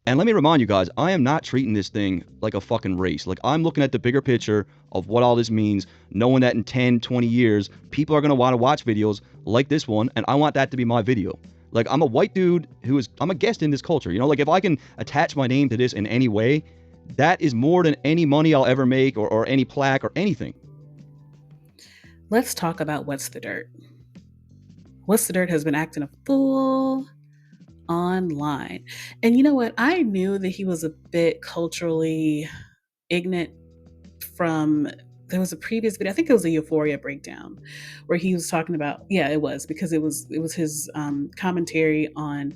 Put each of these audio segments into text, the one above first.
And let me remind you guys, I am not treating this thing like a fucking race. Like, I'm looking at the bigger picture of what all this means, knowing that in 10, 20 years, people are going to want to watch videos like this one, and I want that to be my video. Like, I'm a white dude I'm a guest in this culture. You know, like, if I can attach my name to this in any way, that is more than any money I'll ever make or any plaque or anything. Let's talk about What's the Dirt. What's the Dirt has been acting a fool online. And you know what? I knew that he was a bit culturally ignorant from there was a previous video, I think it was a Euphoria breakdown, where he was talking about, yeah, it was because it was his commentary on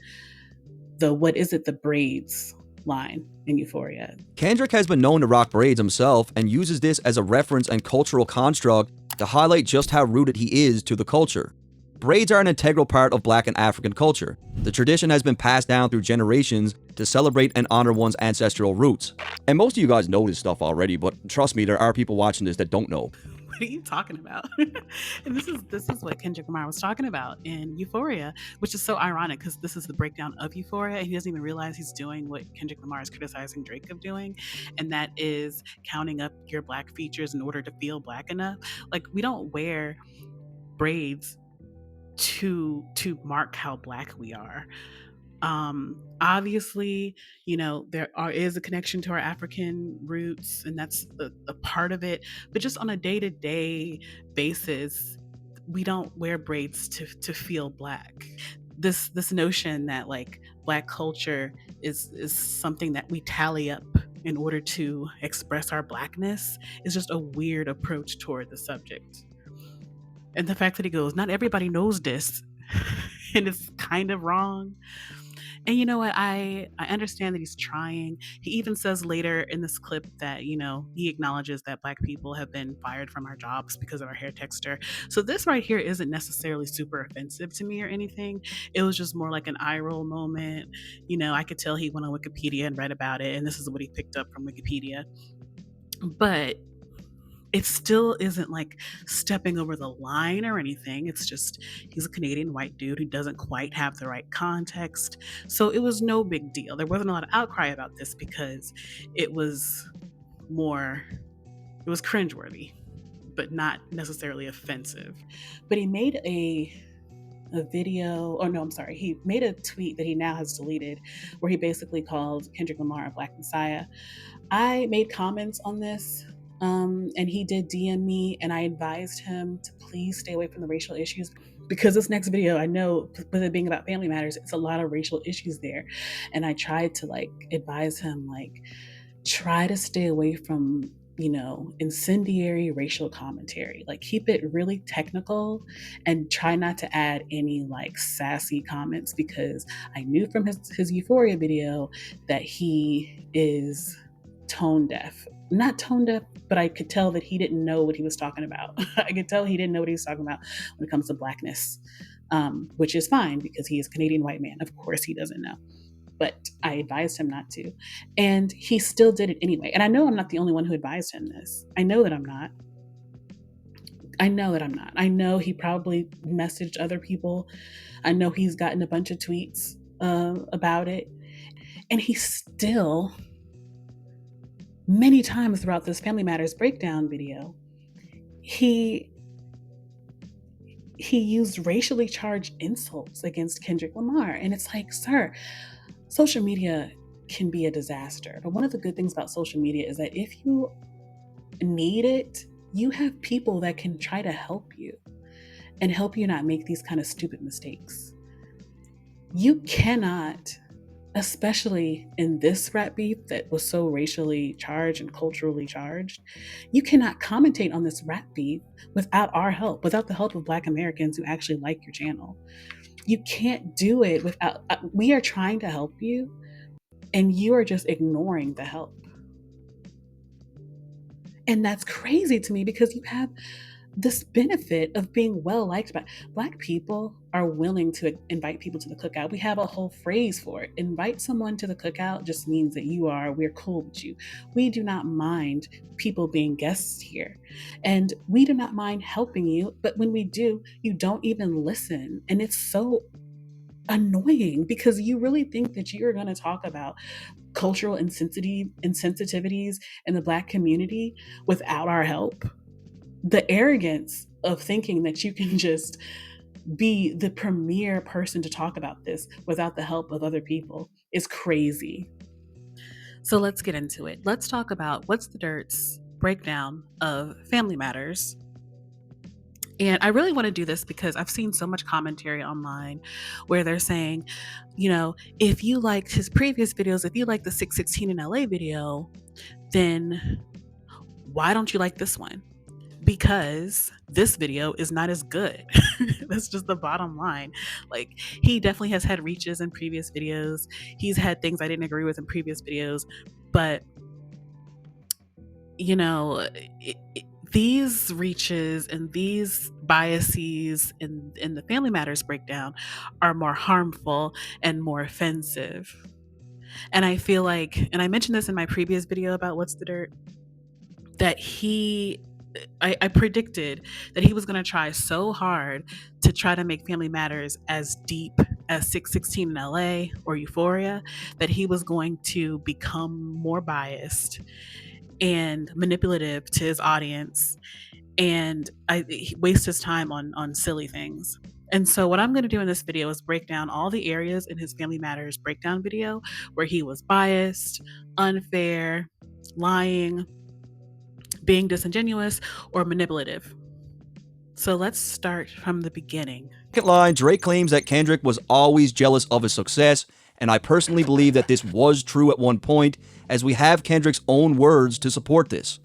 the what is it, the braids line in Euphoria. Kendrick has been known to rock braids himself and uses this as a reference and cultural construct to highlight just how rooted he is to the culture. Braids are an integral part of Black and African culture. The tradition has been passed down through generations to celebrate and honor one's ancestral roots. And most of you guys know this stuff already, but trust me, there are people watching this that don't know. What are you talking about? And this is what Kendrick Lamar was talking about in Euphoria, which is so ironic because this is the breakdown of Euphoria, and he doesn't even realize he's doing what Kendrick Lamar is criticizing Drake of doing, and that is counting up your Black features in order to feel Black enough. Like, we don't wear braids to mark how Black we are. Obviously, is a connection to our African roots, and that's a part of it, but just on a day-to-day basis, we don't wear braids to feel Black. This notion that like Black culture is something that we tally up in order to express our Blackness is just a weird approach toward the subject. And the fact that he goes, not everybody knows this, and it's kind of wrong. And you know what? I understand that he's trying. He even says later in this clip that, he acknowledges that Black people have been fired from our jobs because of our hair texture. So this right here isn't necessarily super offensive to me or anything. It was just more like an eye roll moment. I could tell he went on Wikipedia and read about it, and this is what he picked up from Wikipedia. But it still isn't like stepping over the line or anything. It's just he's a Canadian white dude who doesn't quite have the right context. So it was no big deal. There wasn't a lot of outcry about this because it was more, it was cringeworthy, but not necessarily offensive. But he made a video, or no, I'm sorry, he made a tweet that he now has deleted where he basically called Kendrick Lamar a Black Messiah. I made comments on this, and he did DM me, and I advised him to please stay away from the racial issues because this next video, I know, with it being about family matters, it's a lot of racial issues there, and I tried to like advise him, like, try to stay away from incendiary racial commentary. Like, keep it really technical and try not to add any like sassy comments because I knew from his Euphoria video that he is tone deaf. Not tone deaf, but I could tell that he didn't know what he was talking about. I could tell he didn't know what he was talking about when it comes to Blackness, which is fine because he is a Canadian white man. Of course, he doesn't know. But I advised him not to. And he still did it anyway. And I know I'm not the only one who advised him this. I know that I'm not. I know he probably messaged other people. I know he's gotten a bunch of tweets about it. And he still, many times throughout this Family Matters breakdown video, he used racially charged insults against Kendrick Lamar. And it's like, sir, social media can be a disaster. But one of the good things about social media is that if you need it, you have people that can try to help you and help you not make these kind of stupid mistakes. You cannot, especially in this rap beef that was so racially charged and culturally charged, you cannot commentate on this rap beef without our help, without the help of Black Americans who actually like your channel. You can't do it without, we are trying to help you and you are just ignoring the help. And that's crazy to me because you have this benefit of being well liked by Black people are willing to invite people to the cookout. We have a whole phrase for it. Invite someone to the cookout just means that we're cool with you. We do not mind people being guests here. And we do not mind helping you. But when we do, you don't even listen. And it's so annoying, because you really think that you're going to talk about cultural insensitivities in the Black community without our help? The arrogance of thinking that you can just be the premier person to talk about this without the help of other people is crazy. So let's get into it. Let's talk about What's the Dirt's breakdown of Family Matters. And I really want to do this because I've seen so much commentary online where they're saying, if you liked his previous videos, if you like the 616 in LA video, then why don't you like this one? Because this video is not as good. That's just the bottom line. Like, he definitely has had reaches in previous videos. He's had things I didn't agree with in previous videos, but these reaches and these biases in the Family Matters breakdown are more harmful and more offensive. And I feel like, and I mentioned this in my previous video about What's the Dirt, that I predicted that he was going to try so hard to try to make Family Matters as deep as 616 in LA or Euphoria, that he was going to become more biased and manipulative to his audience, and he wastes his time on silly things. And so what I'm going to do in this video is break down all the areas in his Family Matters breakdown video where he was biased, unfair, lying, being disingenuous, or manipulative. So let's start from the beginning. Second line, Drake claims that Kendrick was always jealous of his success, and I personally believe that this was true at one point, as we have Kendrick's own words to support this.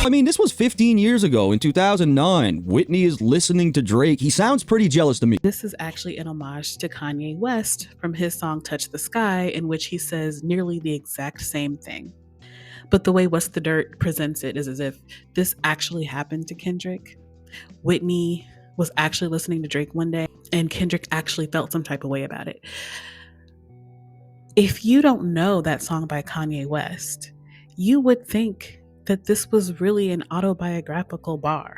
I mean, this was 15 years ago in 2009. Whitney is listening to Drake. He sounds pretty jealous to me. This is actually an homage to Kanye West from his song Touch the Sky, in which he says nearly the exact same thing. But the way What's the Dirt presents it is as if this actually happened to Kendrick. Whitney was actually listening to Drake one day, and Kendrick actually felt some type of way about it. If you don't know that song by Kanye West, you would think that this was really an autobiographical bar.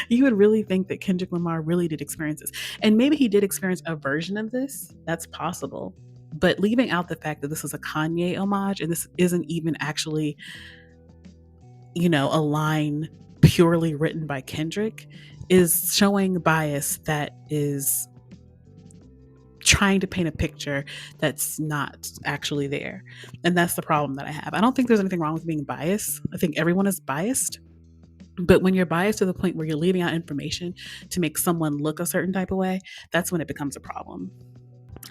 You would really think that Kendrick Lamar really did experience this. And maybe he did experience a version of this. That's possible. But leaving out the fact that this is a Kanye homage and this isn't even actually, a line purely written by Kendrick, is showing bias that is trying to paint a picture that's not actually there. And that's the problem that I have. I don't think there's anything wrong with being biased. I think everyone is biased. But when you're biased to the point where you're leaving out information to make someone look a certain type of way, that's when it becomes a problem.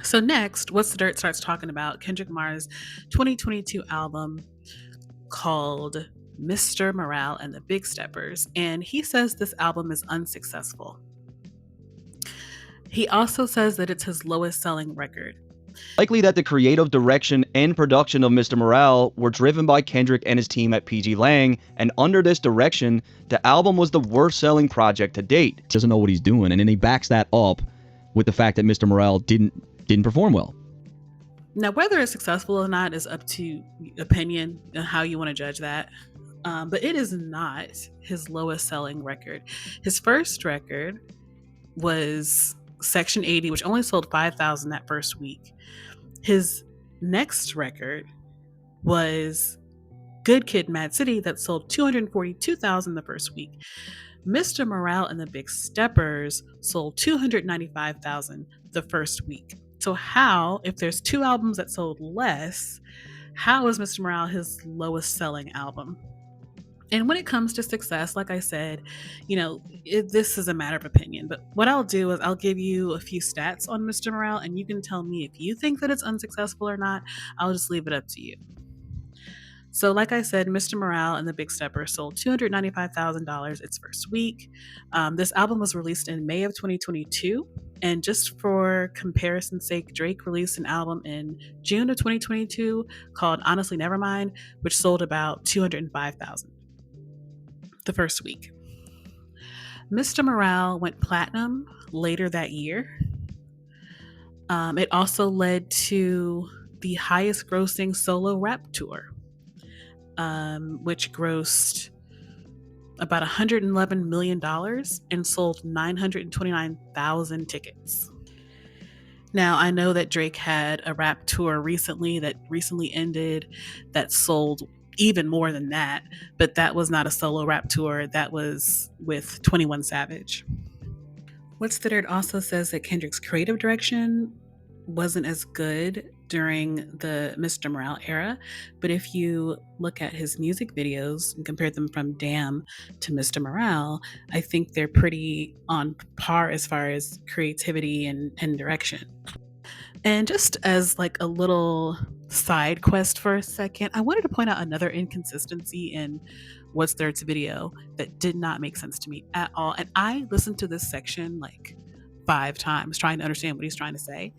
So next, What's the Dirt starts talking about Kendrick Lamar's 2022 album called Mr. Morale and the Big Steppers. And he says this album is unsuccessful. He also says that it's his lowest selling record. Likely that the creative direction and production of Mr. Morale were driven by Kendrick and his team at PG Lang, and under this direction, the album was the worst selling project to date. He doesn't know what he's doing, and then he backs that up with the fact that Mr. Morale didn't perform well. Now, whether it's successful or not is up to opinion and how you want to judge that. But it is not his lowest selling record. His first record was Section 80, which only sold 5,000 that first week. His next record was Good Kid, Mad City, that sold 242,000 the first week. Mr. Morale and the Big Steppers sold 295,000 the first week. So how, if there's two albums that sold less, how is Mr. Morale his lowest selling album? And when it comes to success, like I said, this is a matter of opinion. But what I'll do is I'll give you a few stats on Mr. Morale, and you can tell me if you think that it's unsuccessful or not. I'll just leave it up to you. So like I said, Mr. Morale and the Big Stepper sold $295,000 its first week. This album was released in May of 2022. And just for comparison's sake, Drake released an album in June of 2022 called Honestly Nevermind, which sold about $205,000 the first week. Mr. Morale went platinum later that year. It also led to the highest grossing solo rap tour, which grossed about $111 million and sold 929,000 tickets. Now, I know that Drake had a rap tour that recently ended that sold even more than that, but that was not a solo rap tour. That was with 21 Savage. What's the Dirt also says that Kendrick's creative direction wasn't as good during the Mr. Morale era, but if you look at his music videos and compare them from Damn to Mr. Morale, I think they're pretty on par as far as creativity and direction. And just as like a little side quest for a second, I wanted to point out another inconsistency in What's Third's video that did not make sense to me at all. And I listened to this section like 5 times trying to understand what he's trying to say.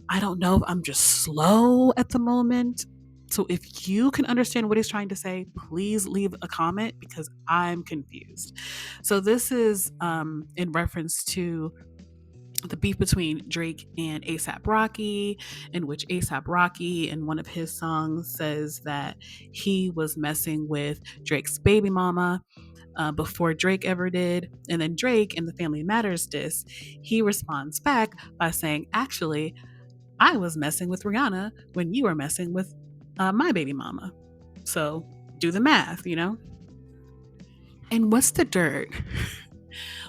I don't know if I'm just slow at the moment. So if you can understand what he's trying to say, please leave a comment because I'm confused. So this is in reference to the beef between Drake and ASAP Rocky, in which ASAP Rocky in one of his songs says that he was messing with Drake's baby mama before Drake ever did. And then Drake in the Family Matters diss, he responds back by saying, actually, I was messing with Rihanna when you were messing with my baby mama. So do the math, you know? And what's the dirt?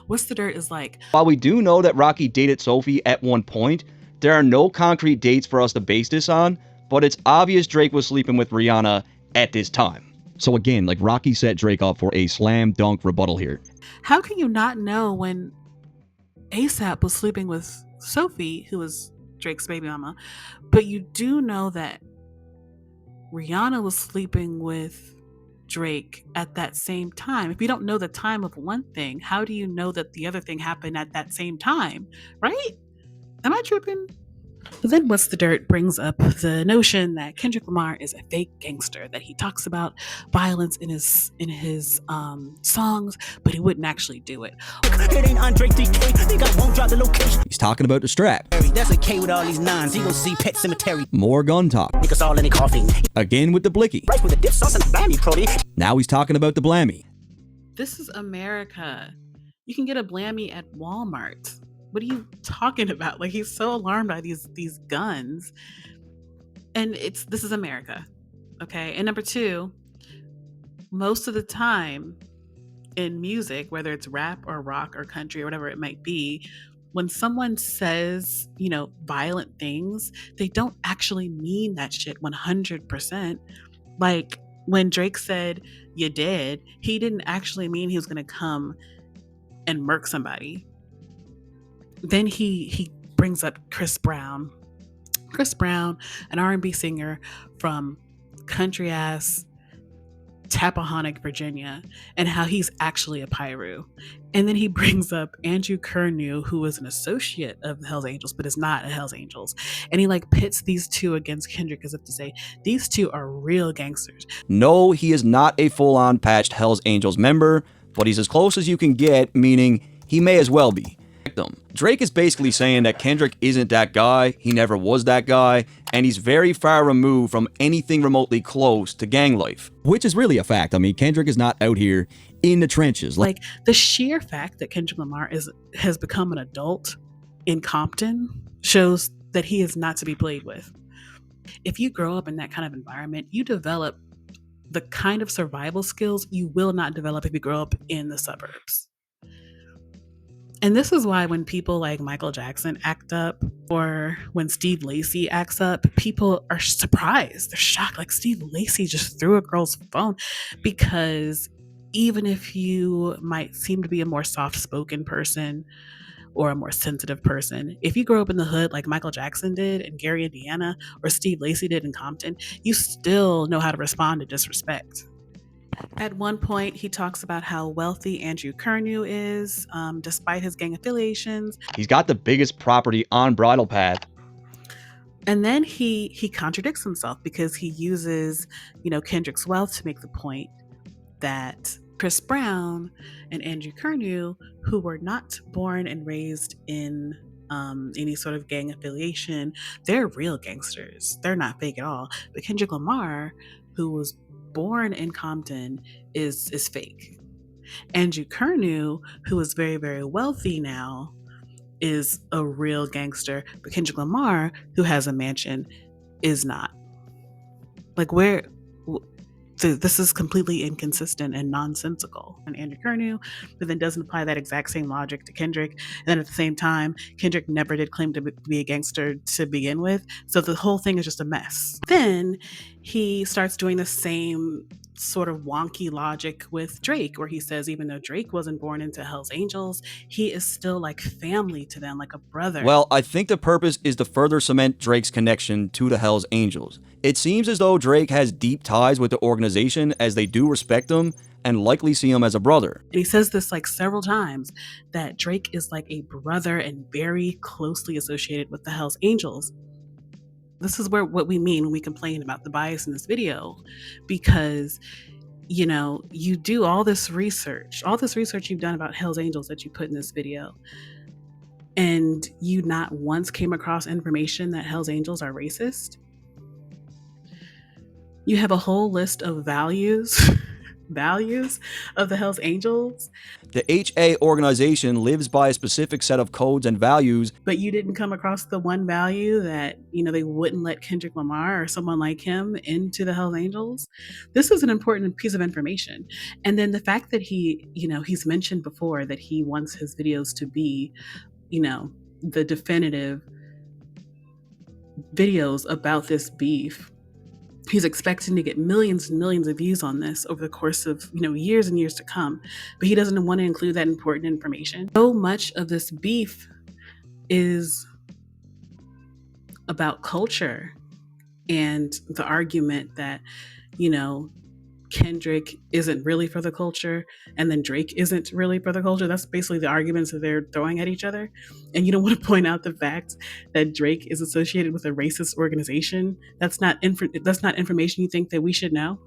What's the dirt is like. While we do know that Rocky dated Sophie at one point, there are no concrete dates for us to base this on, but it's obvious Drake was sleeping with Rihanna at this time. So again, like Rocky set Drake up for a slam dunk rebuttal here. How can you not know when ASAP was sleeping with Sophie, who was Drake's baby mama, but you do know that Rihanna was sleeping with Drake at that same time? If you don't know the time of one thing, how do you know that the other thing happened at that same time? Right? Am I tripping? But then What's the Dirt brings up the notion that Kendrick Lamar is a fake gangster, that he talks about violence in his songs, but he wouldn't actually do it. It ain't Andre 3K, think I won't drop the location. He's talking about the strap. That's a K with all these nines, you gon' see Pet Cemetery. More gun talk. Niggas all in the coffee. Again with the blicky. Right with the dip sauce and the blammy, Brody. Now he's talking about the blammy. This is America. You can get a blammy at Walmart. What are you talking about? Like, he's so alarmed by these guns. And this is America. Okay. And number two, most of the time in music, whether it's rap or rock or country or whatever it might be, when someone says, violent things, they don't actually mean that shit 100%. Like when Drake said, "You dead," he didn't actually mean he was going to come and murk somebody. Then he brings up Chris Brown. Chris Brown, an R&B singer from country ass Tappahannock, Virginia, and how he's actually a Pyru. And then he brings up Andrew Kernew, who is an associate of the Hells Angels, but is not a Hells Angels. And he pits these two against Kendrick as if to say, these two are real gangsters. No, he is not a full-on patched Hells Angels member, but he's as close as you can get, meaning he may as well be. Drake is basically saying that Kendrick isn't that guy, he never was that guy, and he's very far removed from anything remotely close to gang life. Which is really a fact. I mean, Kendrick is not out here in the trenches. Like the sheer fact that Kendrick Lamar has become an adult in Compton shows that he is not to be played with. If you grow up in that kind of environment, you develop the kind of survival skills you will not develop if you grow up in the suburbs. And this is why when people like Michael Jackson act up, or when Steve Lacy acts up, people are surprised. They're shocked. Like, Steve Lacy just threw a girl's phone. Because even if you might seem to be a more soft-spoken person or a more sensitive person, if you grow up in the hood like Michael Jackson did in Gary, Indiana, or Steve Lacy did in Compton, you still know how to respond to disrespect. At one point, he talks about how wealthy Andrew Kernew is, despite his gang affiliations. He's got the biggest property on Bridle Path. And then he contradicts himself because he uses, Kendrick's wealth to make the point that Chris Brown and Andrew Kernew, who were not born and raised in any sort of gang affiliation, they're real gangsters. They're not fake at all. But Kendrick Lamar, who was born in Compton, is fake. Andrew Kernew, who is very, very wealthy now, is a real gangster, but Kendrick Lamar, who has a mansion, is not. Like, where this is completely inconsistent and nonsensical. And Andrew Kernew, but then doesn't apply that exact same logic to Kendrick. And then at the same time, Kendrick never did claim to be a gangster to begin with. So the whole thing is just a mess. Then he starts doing the same sort of wonky logic with Drake, where he says even though Drake wasn't born into Hell's Angels, he is still like family to them, like a brother. Well, I think the purpose is to further cement Drake's connection to the Hells Angels. It seems as though Drake has deep ties with the organization, as they do respect him and likely see him as a brother. And he says this like several times, that Drake is like a brother and very closely associated with the Hells Angels. This is what we mean when we complain about the bias in this video, because you do all this research you've done about Hells Angels that you put in this video, and you not once came across information that Hells Angels are racist. You have a whole list of values of the Hells Angels. The HA organization lives by a specific set of codes and values, but you didn't come across the one value that, they wouldn't let Kendrick Lamar or someone like him into the Hells Angels. This is an important piece of information. And then the fact that he's mentioned before that he wants his videos to be, the definitive videos about this beef. He's expecting to get millions and millions of views on this over the course of, years and years to come. But he doesn't want to include that important information. So much of this beef is about culture and the argument that, Kendrick isn't really for the culture, and then Drake isn't really for the culture. That's basically the arguments that they're throwing at each other. And you don't want to point out the fact that Drake is associated with a racist organization. That's not information you think that we should know.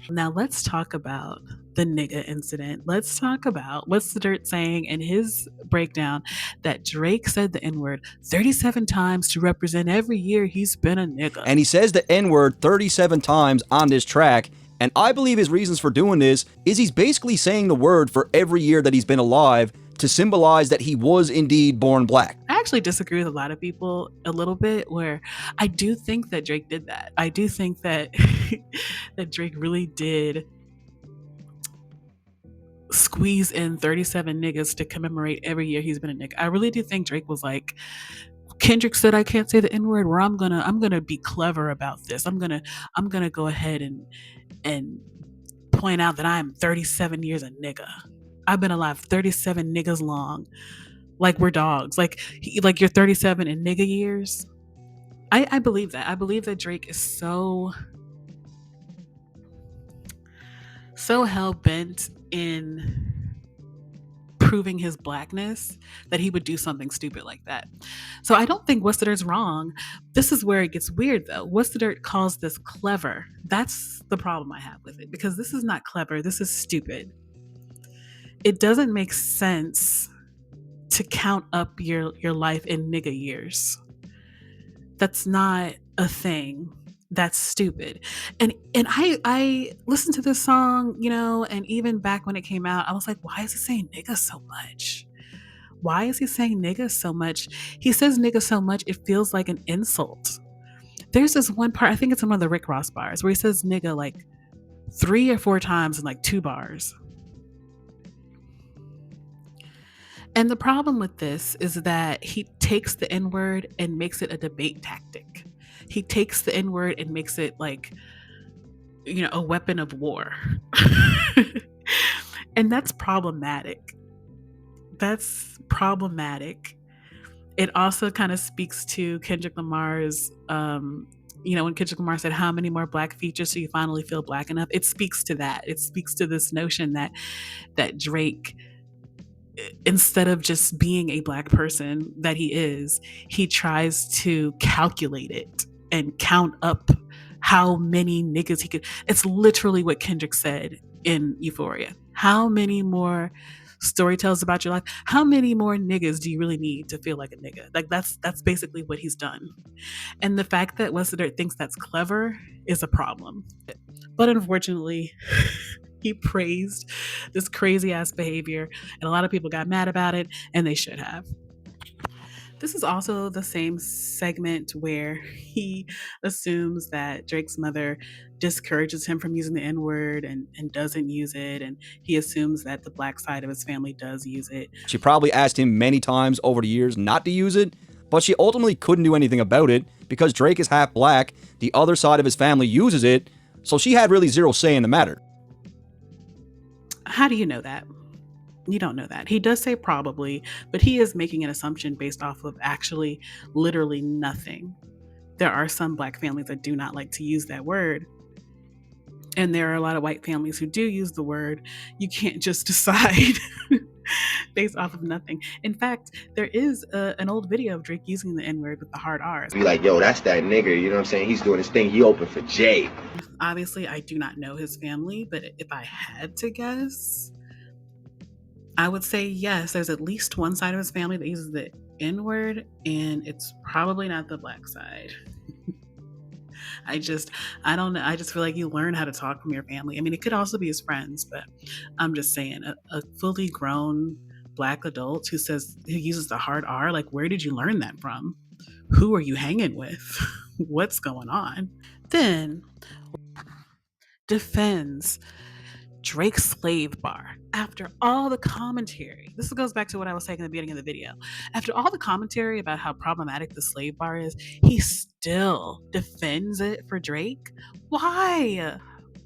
Now let's talk about the nigga incident. Let's talk about what's the dirt saying in his breakdown, that Drake said the N-word 37 times to represent every year he's been a nigga. And he says the N-word 37 times on this track. And I believe his reasons for doing this is he's basically saying the word for every year that he's been alive to symbolize that he was indeed born black. I actually disagree with a lot of people a little bit, where I do think that Drake did that. I do think that that Drake really did squeeze in 37 niggas to commemorate every year he's been a nigga. I really do think Drake was like, Kendrick said I can't say the N-word, where I'm gonna be clever about this. I'm gonna go ahead and point out that I'm 37 years a nigga. I've been alive 37 niggas long. Like we're dogs. Like you're 37 in nigga years. I believe that. I believe that Drake is so hell-bent in proving his blackness that he would do something stupid like that. So I don't think What's the Dirt's wrong. This is where it gets weird though. What's the Dirt calls this clever. That's the problem I have with it, because this is not clever. This is stupid. It doesn't make sense to count up your life in nigga years. That's not a thing. That's stupid. And I listened to this song, and even back when it came out, I was like, why is he saying nigga so much? Why is he saying nigga so much? He says nigga so much, it feels like an insult. There's this one part, I think it's in one of the Rick Ross bars, where he says nigga like 3 or 4 times in like 2 bars. And the problem with this is that he takes the N-word and makes it a debate tactic. He takes the N-word and makes it like, a weapon of war. And that's problematic. That's problematic. It also kind of speaks to Kendrick Lamar's, when Kendrick Lamar said, how many more black features do you finally feel black enough? It speaks to that. It speaks to this notion that Drake, instead of just being a black person that he is, he tries to calculate it and count up how many niggas he could. It's literally what Kendrick said in Euphoria. How many more story tells about your life? How many more niggas do you really need to feel like a nigga? Like that's basically what he's done. And the fact that What's the Dirt thinks that's clever is a problem. But unfortunately, He praised this crazy ass behavior, and a lot of people got mad about it, and they should have. This is also the same segment where he assumes that Drake's mother discourages him from using the N word and doesn't use it. And he assumes that the black side of his family does use it. She probably asked him many times over the years not to use it, but she ultimately couldn't do anything about it because Drake is half black, the other side of his family uses it, so she had really zero say in the matter. How do you know that? You don't know that. He does say probably, but he is making an assumption based off of actually literally nothing. There are some black families that do not like to use that word. And there are a lot of white families who do use the word. You can't just decide based off of nothing. In fact, there is an old video of Drake using the N-word with the hard R's. Be like, yo, that's that nigga, you know what I'm saying? He's doing his thing. He open for Jay. Obviously, I do not know his family, but if I had to guess, I would say yes, there's at least one side of his family that uses the N-word, and it's probably not the black side. I don't know. I just feel like you learn how to talk from your family. I mean, it could also be his friends, but I'm just saying a fully grown black adult who uses the hard R, like, where did you learn that from? Who are you hanging with? What's going on? Then defends Drake's slave bar after all the commentary. This goes back to what I was saying in the beginning of the video. After all the commentary about how problematic the slave bar is, he still defends it for Drake. Why?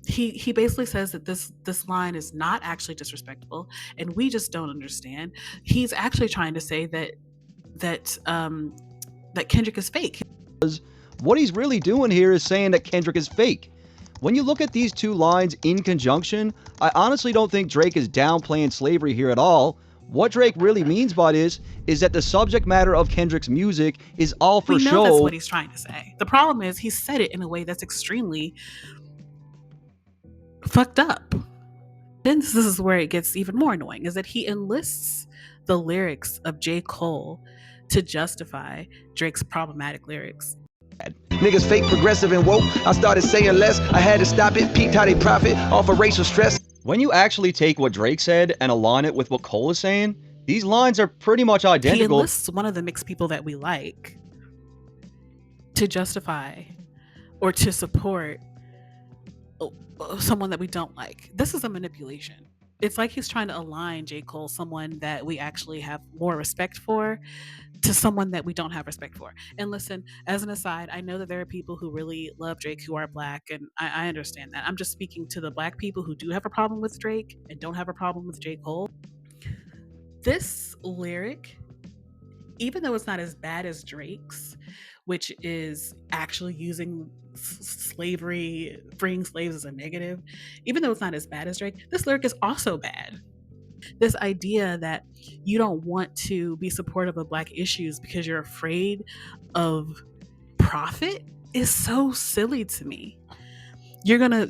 He basically says that this line is not actually disrespectful, and we just don't understand. He's actually trying to say that Kendrick is fake. What he's really doing here is saying that Kendrick is fake. When you look at these two lines in conjunction, I honestly don't think Drake is downplaying slavery here at all. What Drake really means by this is that the subject matter of Kendrick's music is all for show. That's what he's trying to say. The problem is he said it in a way that's extremely fucked up. Then this is where it gets even more annoying, is that he enlists the lyrics of J. Cole to justify Drake's problematic lyrics. Niggas fake, progressive, and woke. I started saying less. I had to stop it. Peeped how they profit off of racial stress. When you actually take what Drake said and align it with what Cole is saying, these lines are pretty much identical. He enlists one of the mixed people that we like to justify or to support someone that we don't like. This is a manipulation. It's like he's trying to align J. Cole, someone that we actually have more respect for, to someone that we don't have respect for. And listen, as an aside, I know that there are people who really love Drake who are black, and I understand that. I'm just speaking to the black people who do have a problem with Drake and don't have a problem with J. Cole. This lyric, even though it's not as bad as Drake's, which is actually using slavery, freeing slaves as a negative, even though it's not as bad as Drake, this lyric is also bad. This idea that you don't want to be supportive of black issues because you're afraid of profit is so silly to me. You're gonna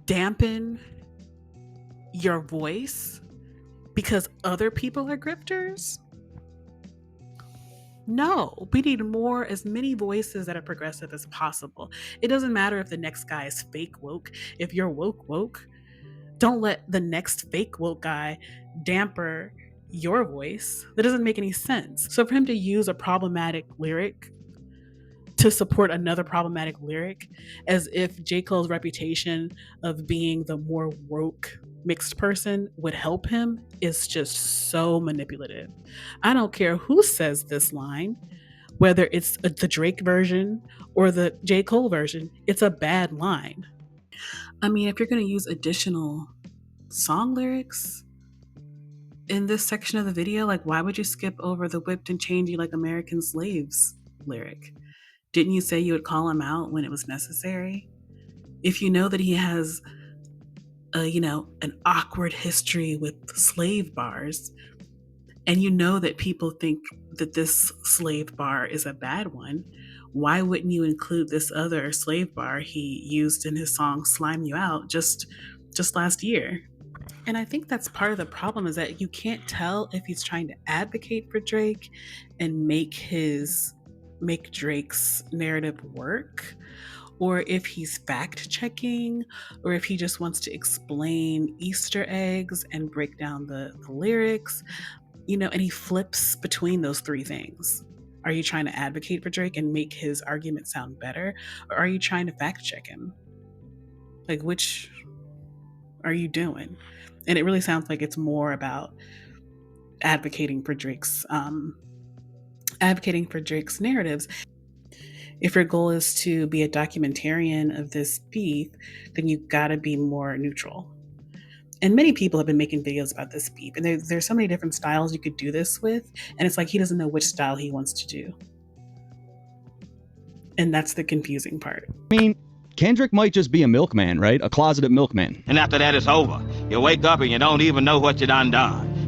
dampen your voice because other people are grifters? No, we need as many voices that are progressive as possible. It doesn't matter if the next guy is fake woke. If you're woke, don't let the next fake woke guy damper your voice. That doesn't make any sense. So for him to use a problematic lyric to support another problematic lyric, as if J. Cole's reputation of being the more woke mixed person would help him, is just so manipulative. I don't care who says this line, whether it's the Drake version or the J. Cole version, it's a bad line. I mean, if you're going to use additional song lyrics in this section of the video, like, why would you skip over the whipped and chained you like American slaves lyric? Didn't you say you would call him out when it was necessary? If you know that he has an awkward history with slave bars, and you know that people think that this slave bar is a bad one, why wouldn't you include this other slave bar he used in his song Slime You Out just last year? And I think that's part of the problem, is that you can't tell if he's trying to advocate for Drake and make Drake's narrative work, or if he's fact checking, or if he just wants to explain Easter eggs and break down the lyrics, and he flips between those three things. Are you trying to advocate for Drake and make his argument sound better? Or are you trying to fact check him? Like, which are you doing? And it really sounds like it's more about advocating for Drake's narratives. If your goal is to be a documentarian of this beef, then you've got to be more neutral. And many people have been making videos about this beef, and there's so many different styles you could do this with, and it's like he doesn't know which style he wants to do. And that's the confusing part. I mean, Kendrick might just be a milkman, right? A closeted milkman. And after that, it's over. You wake up and you don't even know what you done.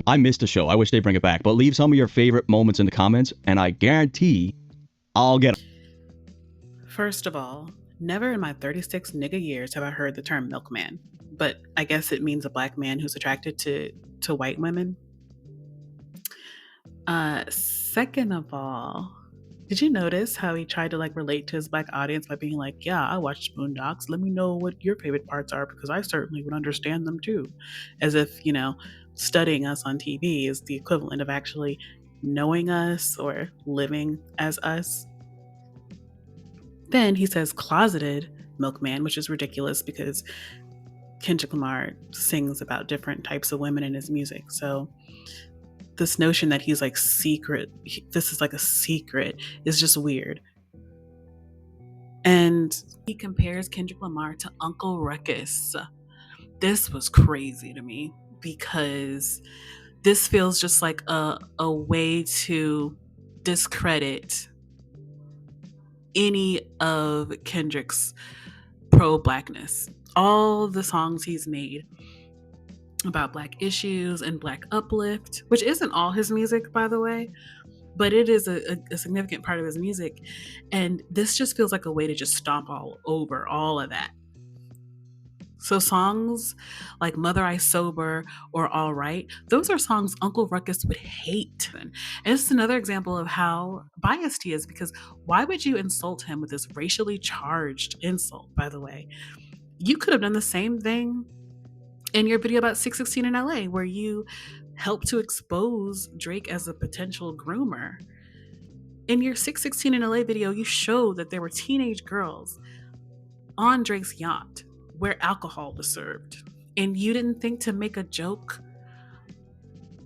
I missed the show. I wish they'd bring it back. But leave some of your favorite moments in the comments, and I guarantee I'll get them. First of all, never in my 36 nigga years have I heard the term milkman. But I guess it means a black man who's attracted to white women. Second of all, did you notice how he tried to relate to his black audience by being like, yeah, I watched Boondocks. Let me know what your favorite parts are because I certainly would understand them too. As if, studying us on TV is the equivalent of actually knowing us or living as us. Then he says closeted milkman, which is ridiculous because Kendrick Lamar sings about different types of women in his music. So this notion that he's secret, this is a secret, is just weird. And he compares Kendrick Lamar to Uncle Ruckus. This was crazy to me because this feels just like a way to discredit any of Kendrick's pro-blackness. All the songs he's made about black issues and black uplift, which isn't all his music, by the way, but it is a significant part of his music. And this just feels like a way to just stomp all over all of that. So songs like Mother I Sober or All Right, those are songs Uncle Ruckus would hate. And it's another example of how biased he is, because why would you insult him with this racially charged insult, by the way? You could have done the same thing in your video about 616 in LA, where you helped to expose Drake as a potential groomer. In your 616 in LA video, you showed that there were teenage girls on Drake's yacht where alcohol was served. And you didn't think to make a joke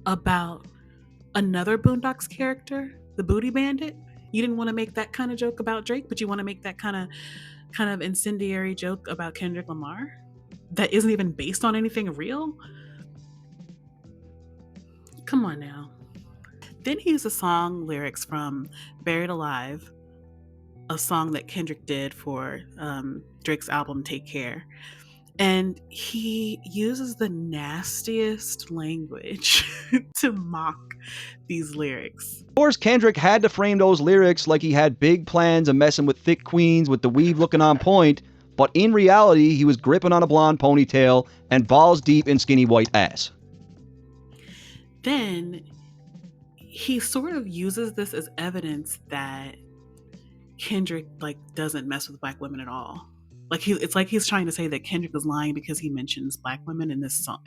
about another Boondocks character, the Booty Bandit? You didn't want to make that kind of joke about Drake, but you want to make that kind of incendiary joke about Kendrick Lamar that isn't even based on anything real? Come on now. Then he used a song lyrics from Buried Alive, a song that Kendrick did for Drake's album Take Care. And he uses the nastiest language to mock these lyrics. Of course, Kendrick had to frame those lyrics like he had big plans of messing with thick queens with the weave looking on point, but in reality, he was gripping on a blonde ponytail and balls deep in skinny white ass. Then he sort of uses this as evidence that Kendrick doesn't mess with black women at all. It's like he's trying to say that Kendrick is lying because he mentions black women in this song.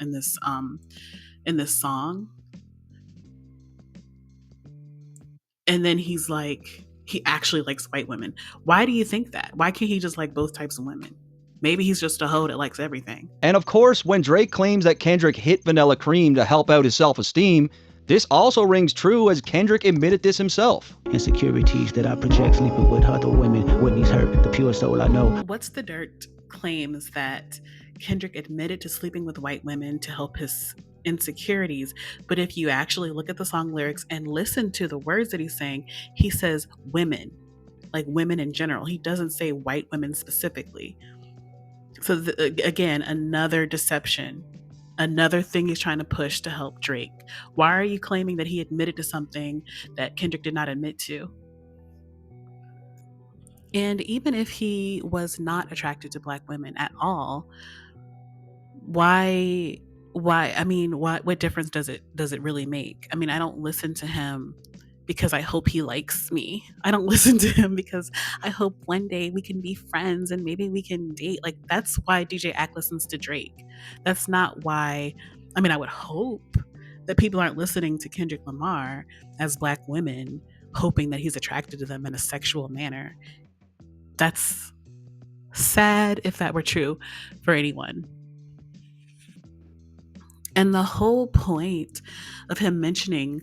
And then he's like, he actually likes white women. Why do you think that? Why can't he just like both types of women? Maybe he's just a hoe that likes everything. And of course, when Drake claims that Kendrick hit Vanilla Cream to help out his self-esteem, this also rings true as Kendrick admitted this himself. Insecurities that I project sleeping with other women. Whitney's hurt, the pure soul I know. What's the Dirt claims that Kendrick admitted to sleeping with white women to help his insecurities. But if you actually look at the song lyrics and listen to the words that he's saying, he says women, like women in general. He doesn't say white women specifically. So again, another deception. Another thing he's trying to push to help Drake. Why are you claiming that he admitted to something that Kendrick did not admit to? And even if he was not attracted to black women at all, why I mean, what difference does it really make? I mean, I don't listen to him because I hope he likes me. I don't listen to him because I hope one day we can be friends and maybe we can date. Like, that's why DJ Ack listens to Drake. That's not why. I mean, I would hope that people aren't listening to Kendrick Lamar as Black women, hoping that he's attracted to them in a sexual manner. That's sad if that were true for anyone. And the whole point of him mentioning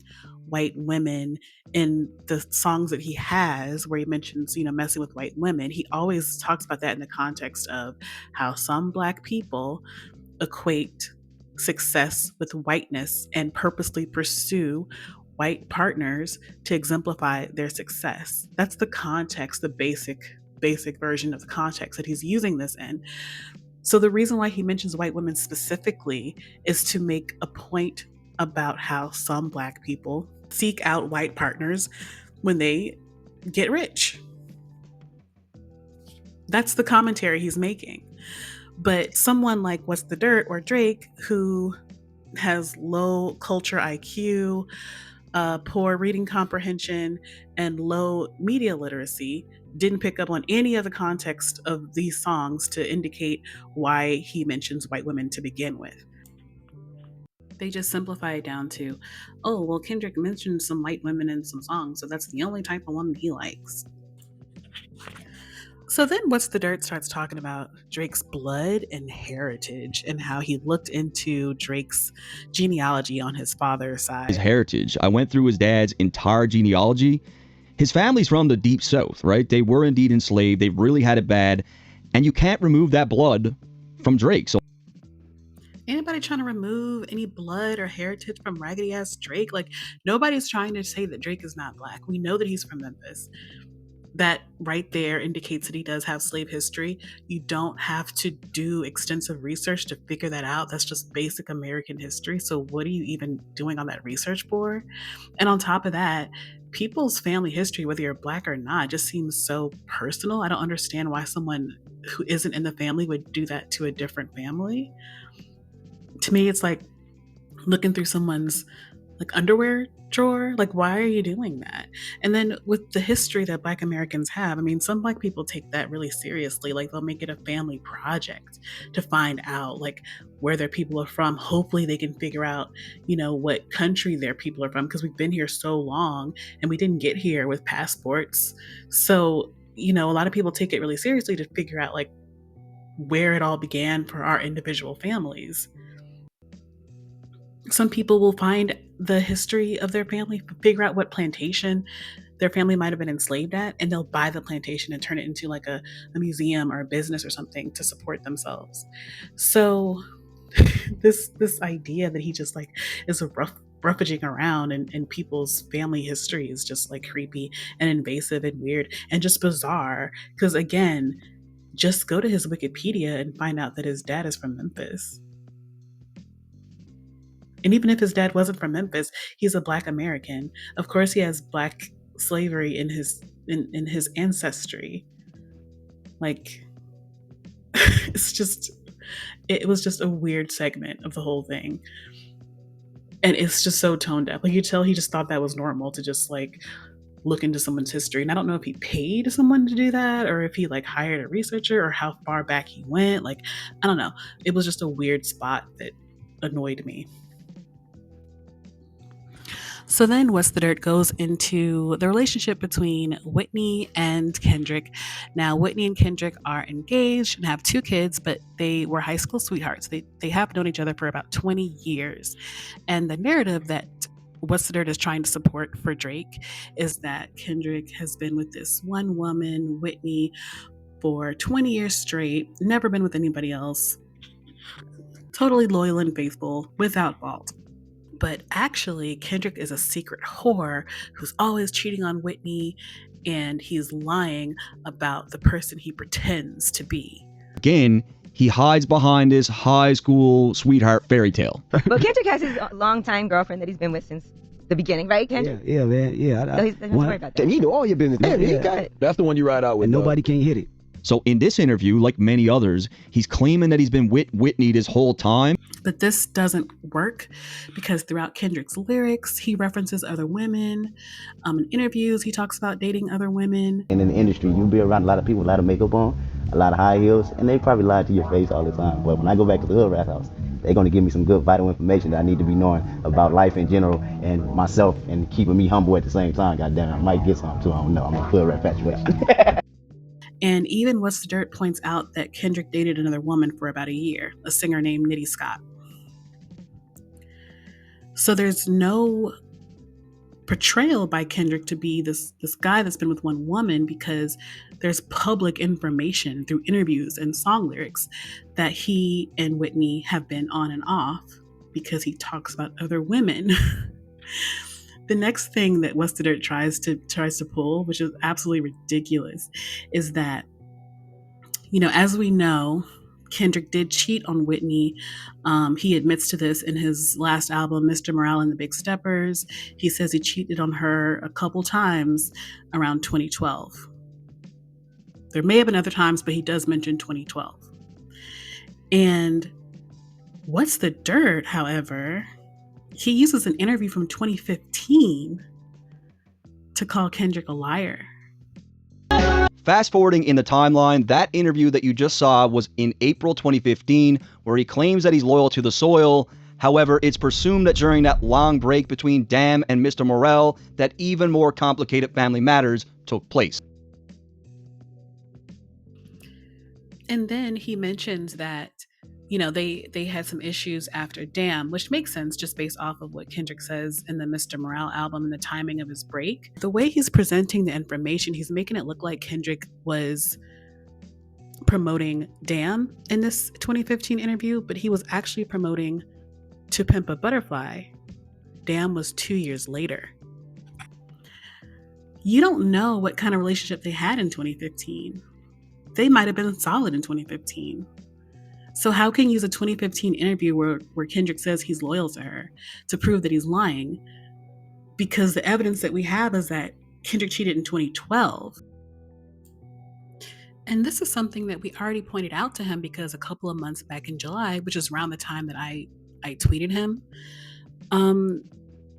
white women in the songs that he has, where he mentions, messing with white women, he always talks about that in the context of how some Black people equate success with whiteness and purposely pursue white partners to exemplify their success. That's the context, the basic version of the context that he's using this in. So the reason why he mentions white women specifically is to make a point about how some Black people seek out white partners when they get rich. That's the commentary he's making. But someone like What's the Dirt or Drake, who has low culture IQ, poor reading comprehension, and low media literacy, didn't pick up on any of the context of these songs to indicate why he mentions white women to begin with. They just simplify it down to, oh, well, Kendrick mentioned some white women in some songs, so that's the only type of woman he likes. So then What's the Dirt starts talking about Drake's blood and heritage and how he looked into Drake's genealogy on his father's side. His heritage. I went through his dad's entire genealogy. His family's from the deep south, right? They were indeed enslaved. They really had it bad. And you can't remove that blood from Drake. So anybody trying to remove any blood or heritage from raggedy ass Drake? Like, nobody's trying to say that Drake is not Black. We know that he's from Memphis. That right there indicates that he does have slave history. You don't have to do extensive research to figure that out. That's just basic American history. So what are you even doing on that research for? And on top of that, people's family history, whether you're Black or not, just seems so personal. I don't understand why someone who isn't in the family would do that to a different family. To me, it's like looking through someone's underwear drawer. Like, why are you doing that? And then with the history that Black Americans have, I mean, some Black people take that really seriously. Like, they'll make it a family project to find out where their people are from. Hopefully they can figure out, what country their people are from, because we've been here so long and we didn't get here with passports. So, a lot of people take it really seriously to figure out where it all began for our individual families. Some people will find the history of their family, figure out what plantation their family might have been enslaved at, and they'll buy the plantation and turn it into a museum or a business or something to support themselves. So this idea that he just is roughaging around in people's family history is just creepy and invasive and weird and just bizarre. Because again, just go to his Wikipedia and find out that his dad is from Memphis. And even if his dad wasn't from Memphis, he's a Black American. Of course, he has Black slavery in his ancestry. It was just a weird segment of the whole thing. And it's just so tone deaf. You tell he just thought that was normal to just look into someone's history. And I don't know if he paid someone to do that or if he hired a researcher or how far back he went. I don't know. It was just a weird spot that annoyed me. So then What's the Dirt goes into the relationship between Whitney and Kendrick. Now, Whitney and Kendrick are engaged and have 2 kids, but they were high school sweethearts. They have known each other for about 20 years. And the narrative that What's the Dirt is trying to support for Drake is that Kendrick has been with this one woman, Whitney, for 20 years straight, never been with anybody else, totally loyal and faithful, without fault. But actually, Kendrick is a secret whore who's always cheating on Whitney, and he's lying about the person he pretends to be. Again, he hides behind this high school sweetheart fairy tale. But Kendrick has his longtime girlfriend that he's been with since the beginning, right, Kendrick? Yeah, man. Yeah. So he's not worried about that. Damn, you know all your business. Damn, Yeah. you got it. That's the one you ride out with. And nobody can hit it. So in this interview, like many others, he's claiming that he's been with Whitney this whole time. But this doesn't work because throughout Kendrick's lyrics, he references other women. In interviews, he talks about dating other women. And in the industry, you'll be around a lot of people with a lot of makeup on, a lot of high heels, and they probably lie to your face all the time. But when I go back to the hood rat house, they're going to give me some good vital information that I need to be knowing about life in general and myself, and keeping me humble at the same time. Goddamn, I might get something too. I don't know. I'm a hood rat infatuated. And even What's the Dirt points out that Kendrick dated another woman for about a year, a singer named Nitty Scott. So there's no portrayal by Kendrick to be this guy that's been with one woman, because there's public information through interviews and song lyrics that he and Whitney have been on and off because he talks about other women. The next thing that What's the Dirt tries to pull, which is absolutely ridiculous, is that, as we know, Kendrick did cheat on Whitney. He admits to this in his last album, Mr. Morale and the Big Steppers. He says he cheated on her a couple times around 2012. There may have been other times, but he does mention 2012. And What's the Dirt, however, he uses an interview from 2015 to call Kendrick a liar. Fast forwarding in the timeline, that interview that you just saw was in April 2015, where he claims that he's loyal to the soil. However, it's presumed that during that long break between Damn and Mr. Morale, that even more complicated family matters took place. And then he mentions that, they had some issues after Damn, which makes sense just based off of what Kendrick says in the Mr. Morale album and the timing of his break. The way he's presenting the information, he's making it look like Kendrick was promoting Damn in this 2015 interview, but he was actually promoting To Pimp a Butterfly. Damn was 2 years later. You don't know what kind of relationship they had in 2015. They might have been solid in 2015. So how can you use a 2015 interview where Kendrick says he's loyal to her to prove that he's lying? Because the evidence that we have is that Kendrick cheated in 2012. And this is something that we already pointed out to him, because a couple of months back in July, which is around the time that I tweeted him,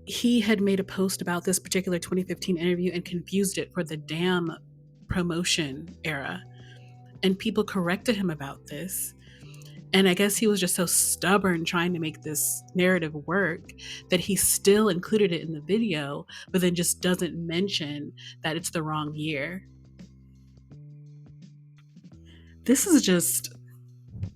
he had made a post about this particular 2015 interview and confused it for the Damn promotion era. And people corrected him about this. And I guess he was just so stubborn trying to make this narrative work that he still included it in the video, but then just doesn't mention that it's the wrong year. This is just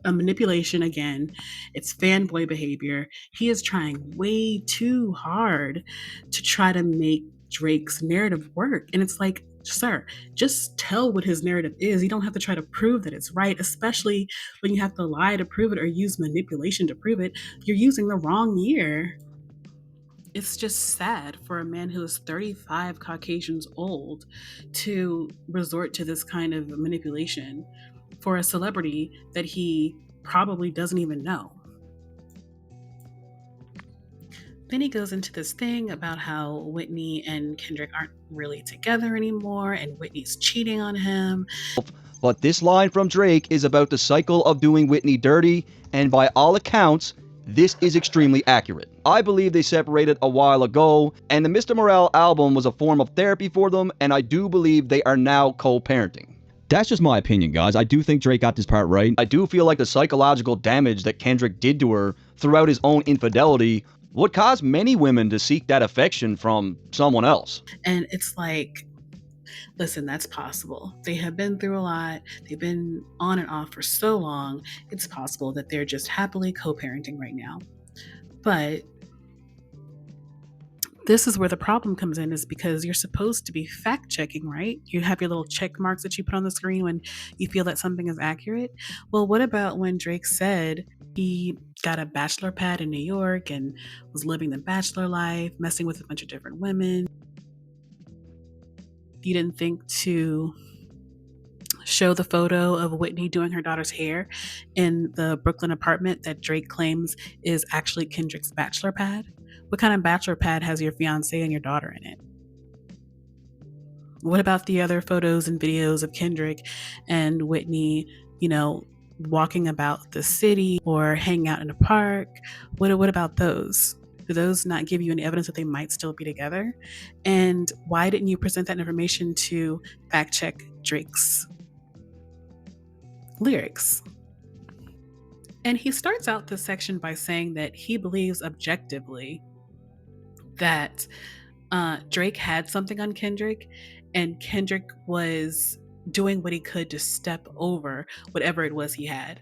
a manipulation again. It's fanboy behavior. He is trying way too hard to try to make Drake's narrative work. And it's like, sir, just tell what his narrative is. You don't have to try to prove that it's right, especially when you have to lie to prove it or use manipulation to prove it. You're using the wrong year. It's just sad for a man who is 35 Caucasians old to resort to this kind of manipulation for a celebrity that he probably doesn't even know. Then he goes into this thing about how Whitney and Kendrick aren't really together anymore and Whitney's cheating on him. But this line from Drake is about the cycle of doing Whitney dirty, and by all accounts, this is extremely accurate. I believe they separated a while ago, and the Mr. Morale album was a form of therapy for them, and I do believe they are now co-parenting. That's just my opinion, guys. I do think Drake got this part right. I do feel like the psychological damage that Kendrick did to her throughout his own infidelity would cause many women to seek that affection from someone else. And it's like, listen, that's possible. They have been through a lot. They've been on and off for so long. It's possible that they're just happily co-parenting right now. But this is where the problem comes in, is because you're supposed to be fact checking, right? You have your little check marks that you put on the screen when you feel that something is accurate. Well, what about when Drake said he got a bachelor pad in New York and was living the bachelor life, messing with a bunch of different women? You didn't think to show the photo of Whitney doing her daughter's hair in the Brooklyn apartment that Drake claims is actually Kendrick's bachelor pad? What kind of bachelor pad has your fiance and your daughter in it? What about the other photos and videos of Kendrick and Whitney, walking about the city or hanging out in a park? What about those? Do those not give you any evidence that they might still be together? And why didn't you present that information to fact check Drake's lyrics? And he starts out this section by saying that he believes objectively that Drake had something on Kendrick, and Kendrick was doing what he could to step over whatever it was he had.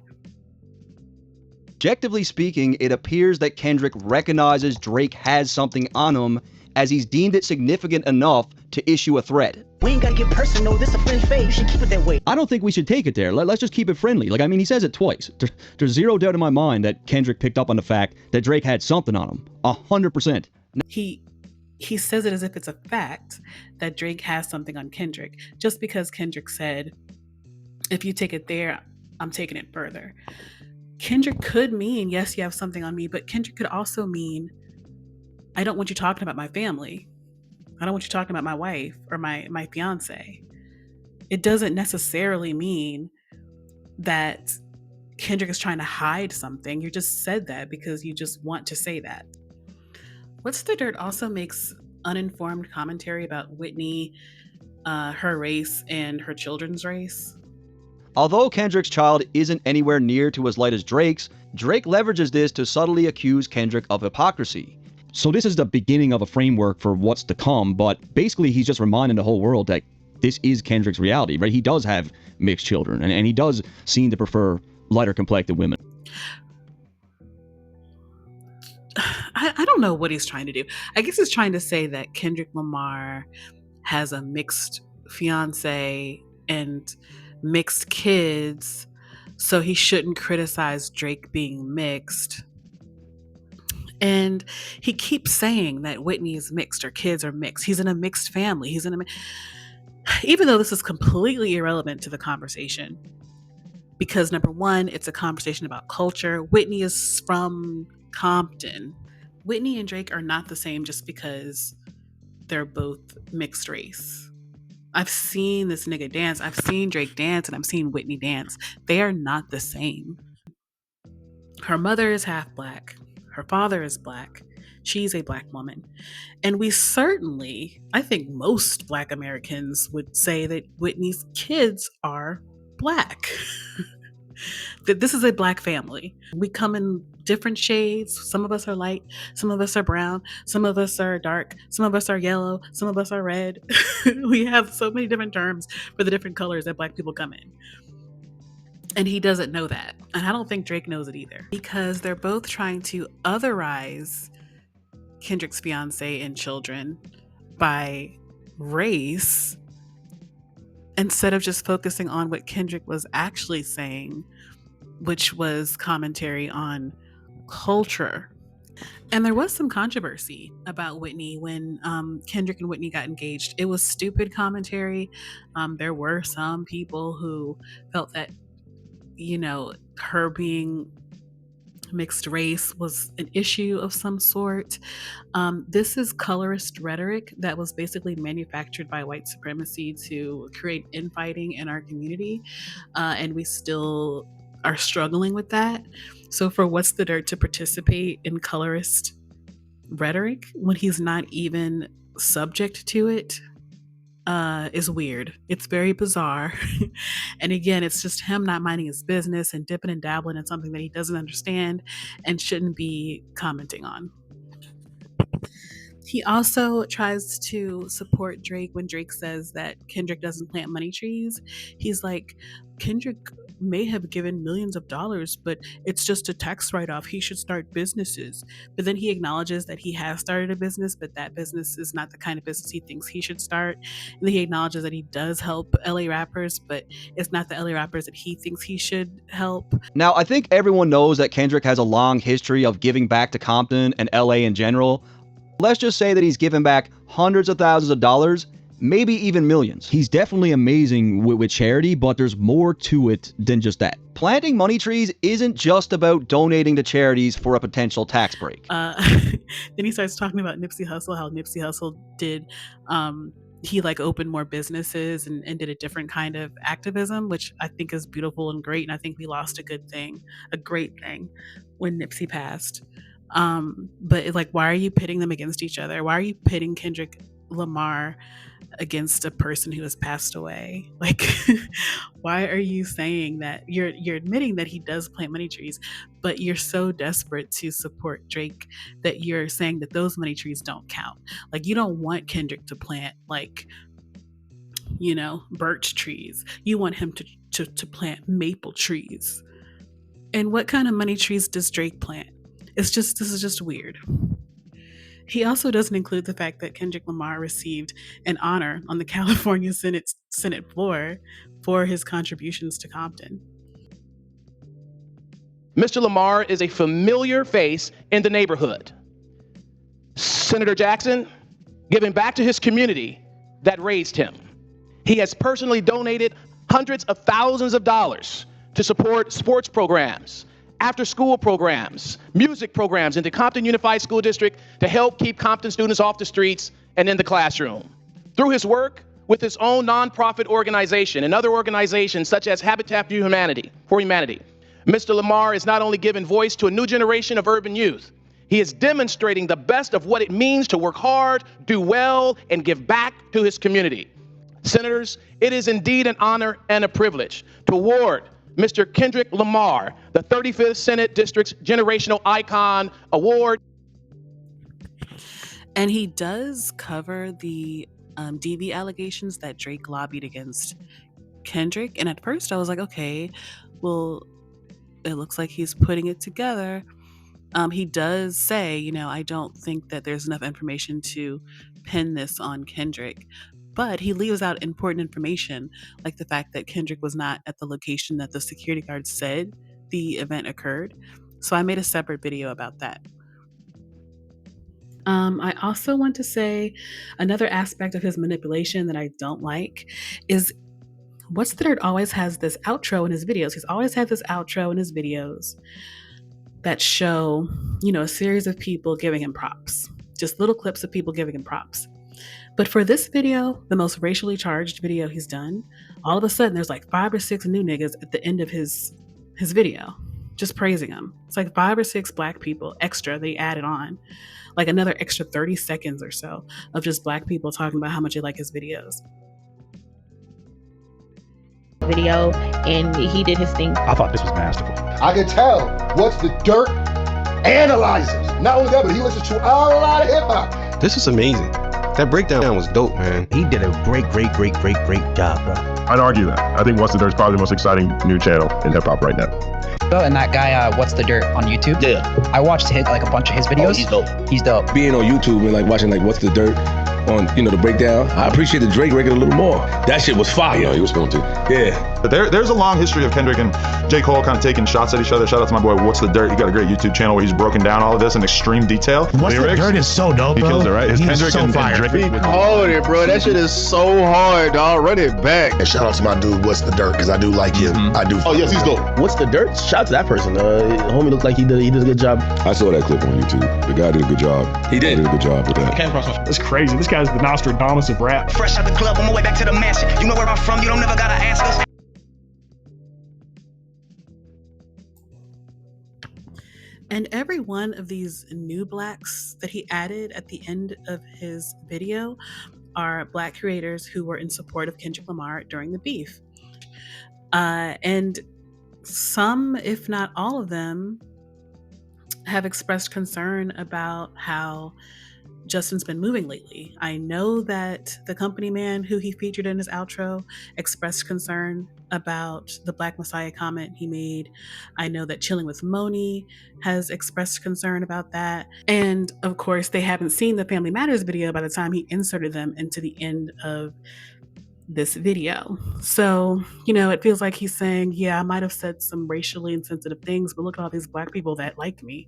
Objectively speaking, it appears that Kendrick recognizes Drake has something on him, as he's deemed it significant enough to issue a threat. We ain't gotta get personal, this a friendly phase, you should keep it that way. I don't think we should take it there. Let's just keep it friendly. He says it twice. There's zero doubt in my mind that Kendrick picked up on the fact that Drake had something on him. 100%. He says it as if it's a fact that Drake has something on Kendrick, just because Kendrick said, if you take it there, I'm taking it further. Kendrick could mean, yes, you have something on me, but Kendrick could also mean, I don't want you talking about my family. I don't want you talking about my wife or my fiance. It doesn't necessarily mean that Kendrick is trying to hide something. You just said that because you just want to say that. What's the Dirt also makes uninformed commentary about Whitney, her race, and her children's race. Although Kendrick's child isn't anywhere near to as light as Drake's, Drake leverages this to subtly accuse Kendrick of hypocrisy. So this is the beginning of a framework for what's to come, but basically he's just reminding the whole world that this is Kendrick's reality, right? He does have mixed children, and he does seem to prefer lighter complected women. I don't know what he's trying to do. I guess he's trying to say that Kendrick Lamar has a mixed fiance and mixed kids, so he shouldn't criticize Drake being mixed. And he keeps saying that Whitney is mixed, her kids are mixed. He's in a mixed family. Even though this is completely irrelevant to the conversation, because number one, it's a conversation about culture. Whitney is from Compton. Whitney and Drake are not the same just because they're both mixed race. I've seen this nigga dance. I've seen Drake dance, and I've seen Whitney dance. They are not the same. Her mother is half black. Her father is black. She's a black woman. And we certainly, I think most black Americans would say that Whitney's kids are black. That this is a black family. We come in different shades. Some of us are light, some of us are brown, some of us are dark, some of us are yellow, some of us are red. We have so many different terms for the different colors that black people come in. And he doesn't know that. And I don't think Drake knows it either, because they're both trying to otherize Kendrick's fiance and children by race, instead of just focusing on what Kendrick was actually saying, which was commentary on culture. And there was some controversy about Whitney when Kendrick and Whitney got engaged. It was stupid commentary. There were some people who felt that, her being mixed race was an issue of some sort. This is colorist rhetoric that was basically manufactured by white supremacy to create infighting in our community. And we still are struggling with that. So for What's the Dirt to participate in colorist rhetoric when he's not even subject to it is weird. It's very bizarre. And again, it's just him not minding his business and dipping and dabbling in something that he doesn't understand and shouldn't be commenting on. He also tries to support Drake when Drake says that Kendrick doesn't plant money trees. He's like, Kendrick may have given millions of dollars, but it's just a tax write-off. He should start businesses. But then he acknowledges that he has started a business, but that business is not the kind of business he thinks he should start. And then he acknowledges that he does help LA rappers, but it's not the LA rappers that he thinks he should help. Now, I think everyone knows that Kendrick has a long history of giving back to Compton and LA in general. Let's just say that he's given back hundreds of thousands of dollars, maybe even millions. He's definitely amazing with charity, but there's more to it than just that. Planting money trees isn't just about donating to charities for a potential tax break. Then he starts talking about Nipsey Hussle, how Nipsey Hussle did he like opened more businesses and did a different kind of activism, which I think is beautiful and great. And I think we lost a great thing when Nipsey passed. But like, why are you pitting them against each other? Why are you pitting Kendrick Lamar against a person who has passed away? Like, why are you saying that? You're admitting that he does plant money trees, but you're so desperate to support Drake that you're saying that those money trees don't count. Like, you don't want Kendrick to plant like, you know, birch trees. You want him to plant maple trees. And what kind of money trees does Drake plant? This is just weird. He also doesn't include the fact that Kendrick Lamar received an honor on the California Senate floor for his contributions to Compton. Mr. Lamar is a familiar face in the neighborhood. Senator Jackson, giving back to his community that raised him. He has personally donated hundreds of thousands of dollars to support sports programs, after-school programs, music programs in the Compton Unified School District to help keep Compton students off the streets and in the classroom. Through his work with his own nonprofit organization and other organizations such as Habitat for Humanity, Mr. Lamar is not only giving voice to a new generation of urban youth, he is demonstrating the best of what it means to work hard, do well, and give back to his community. Senators, it is indeed an honor and a privilege to award Mr. Kendrick Lamar the 35th Senate District's Generational Icon Award. And he does cover the DV allegations that Drake lobbied against Kendrick. And at first I was like, okay, well, it looks like he's putting it together. He does say, you know, I don't think that there's enough information to pin this on Kendrick. But he leaves out important information, like the fact that Kendrick was not at the location that the security guard said the event occurred. So I made a separate video about that. I also want to say another aspect of his manipulation that I don't like is What's the Dirt always has this outro in his videos. He's always had this outro in his videos that show, you know, a series of people giving him props, just little clips of people giving him props. But for this video, the most racially charged video he's done, all of a sudden there's like 5 or 6 new niggas at the end of his video, just praising him. It's like 5 or 6 black people extra they added on, like another extra 30 seconds or so of just black people talking about how much they like his videos. Video, and he did his thing. I thought this was masterful. I can tell What's the Dirt analyzes. Not only that, but he listens to a lot of hip hop. This is amazing. That breakdown was dope, man. He did a great job, bro. I'd argue that. I think What's the Dirt is probably the most exciting new channel in hip hop right now. And that guy, What's the Dirt on YouTube? Yeah. I watched like a bunch of his videos. Oh, he's dope. Being on YouTube and like watching like What's the Dirt on, you know, the breakdown, I appreciate the Drake record a little more. That shit was fire. Yeah, he was going to. Yeah. But there's a long history of Kendrick and J. Cole kind of taking shots at each other. Shout out to my boy What's the Dirt. He got a great YouTube channel where he's broken down all of this in extreme detail. What's the Dirt is so dope, bro. He kills it, right? He's Kendrick so and fire. Drake. Hold it, bro. That shit is so hard, dog. Run it back. And shout out to my dude, What's the Dirt, because I do like him. I do. Oh, yes, he's dope. What's the Dirt? Shout out to that person. Homie looked like he did a good job. I saw that clip on YouTube. The guy did a good job. He did a good job with that. It's crazy. This guy's the Nostradamus of rap. Fresh out the club on my way back to the mansion. You know where I'm from, you don't never gotta ask us. And every one of these new blacks that he added at the end of his video are black creators who were in support of Kendrick Lamar during the beef. And some, if not all of them, have expressed concern about how Justin's been moving lately. I know that the company man who he featured in his outro expressed concern about the Black Messiah comment he made. I know that Chilling with Moni has expressed concern about that. And of course, they haven't seen the Family Matters video by the time he inserted them into the end of this video. So, you know, it feels like he's saying, yeah, I might have said some racially insensitive things, but look at all these black people that like me.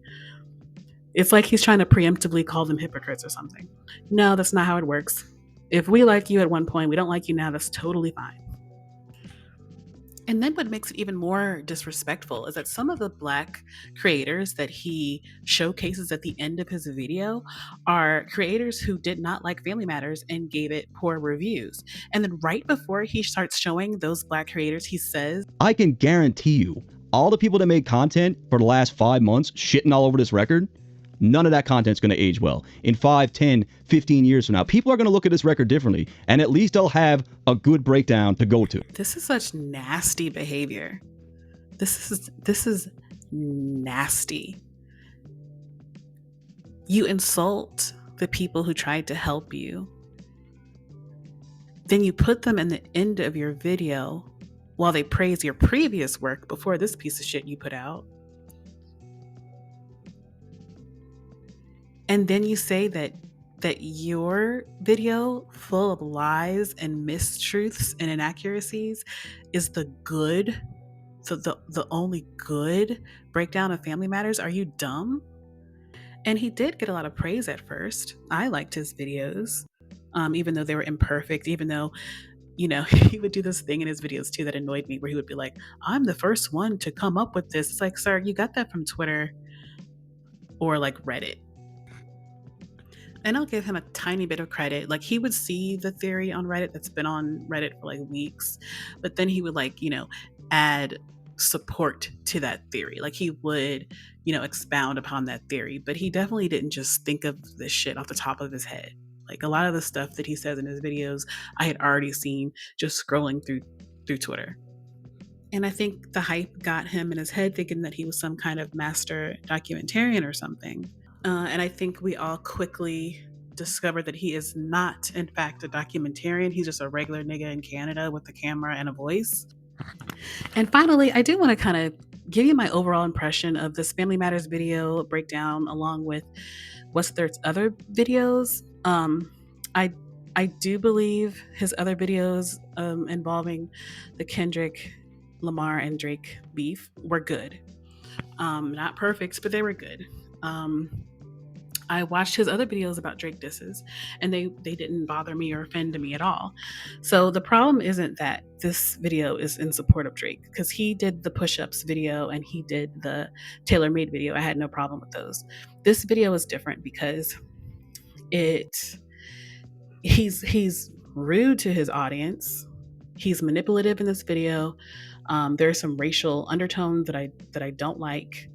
It's like he's trying to preemptively call them hypocrites or something. No, that's not how it works. If we like you at one point, we don't like you now, that's totally fine. And then what makes it even more disrespectful is that some of the Black creators that he showcases at the end of his video are creators who did not like Family Matters and gave it poor reviews. And then right before he starts showing those Black creators, he says, I can guarantee you, all the people that made content for the last 5 months shitting all over this record, none of that content's going to age well. In 5, 10, 15 years from now, people are going to look at this record differently, and at least they'll have a good breakdown to go to. This is such nasty behavior. This is nasty. You insult the people who tried to help you. Then you put them in the end of your video while they praise your previous work before this piece of shit you put out. And then you say that your video full of lies and mistruths and inaccuracies is the good, so the only good breakdown of Family Matters. Are you dumb? And he did get a lot of praise at first. I liked his videos, even though they were imperfect, even though, you know, he would do this thing in his videos too that annoyed me, where he would be like, I'm the first one to come up with this. It's like, sir, you got that from Twitter or like Reddit. And I'll give him a tiny bit of credit. Like, he would see the theory on Reddit that's been on Reddit for like weeks, but then he would, like, you know, add support to that theory. Like, he would, you know, expound upon that theory, but he definitely didn't just think of this shit off the top of his head. Like, a lot of the stuff that he says in his videos, I had already seen just scrolling through Twitter. And I think the hype got him in his head thinking that he was some kind of master documentarian or something. And I think we all quickly discovered that he is not, in fact, a documentarian. He's just a regular nigga in Canada with a camera and a voice. And finally, I do want to kind of give you my overall impression of this Family Matters video breakdown, along with What's Third's other videos. I do believe his other videos involving the Kendrick, Lamar, and Drake beef were good. Not perfect, but they were good. I watched his other videos about Drake disses, and they didn't bother me or offend me at all. So the problem isn't that this video is in support of Drake, because he did the push-ups video and he did the tailor-made video. I had no problem with those. This video is different because he's rude to his audience. He's manipulative in this video. There's some racial undertones that I don't like.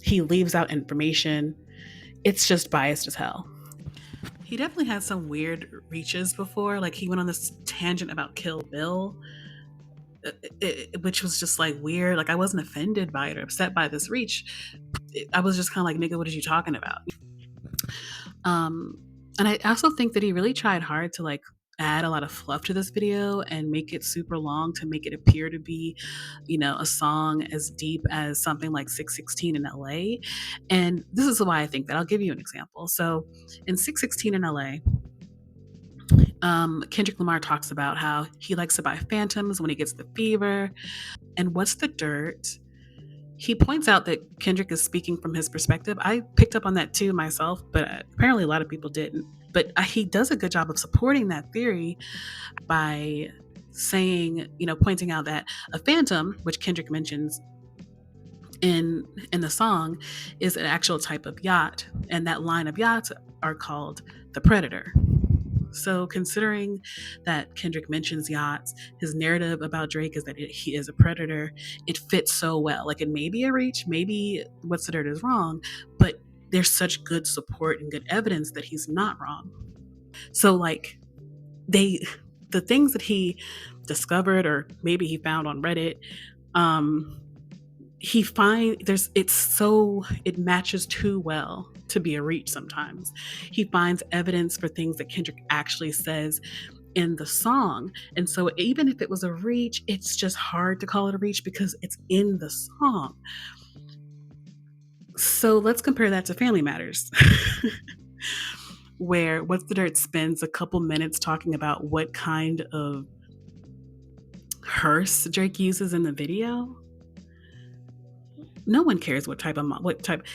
He leaves out information. It's just biased as hell. He definitely had some weird reaches before. Like, he went on this tangent about Kill Bill, which was just like weird. Like, I wasn't offended by it or upset by this reach. I was just kind of like, nigga, what are you talking about? And I also think that he really tried hard to like add a lot of fluff to this video and make it super long to make it appear to be, you know, a song as deep as something like 616 in LA. And this is why I think that. I'll give you an example. So in 616 in LA, Kendrick Lamar talks about how he likes to buy phantoms when he gets the fever. And What's the Dirt? He points out that Kendrick is speaking from his perspective. I picked up on that too myself, but apparently a lot of people didn't. But he does a good job of supporting that theory by saying, you know, pointing out that a phantom, which Kendrick mentions in the song, is an actual type of yacht, and that line of yachts are called the Predator. So considering that Kendrick mentions yachts, his narrative about Drake is that he is a predator, it fits so well. Like, it may be a reach, maybe What's the Dirt is wrong, but there's such good support and good evidence that he's not wrong. So like, the things that he discovered, or maybe he found on Reddit, it matches too well to be a reach sometimes. He finds evidence for things that Kendrick actually says in the song. And so even if it was a reach, it's just hard to call it a reach because it's in the song. So let's compare that to Family Matters, where What's the Dirt spends a couple minutes talking about what kind of hearse Drake uses in the video. No one cares what type.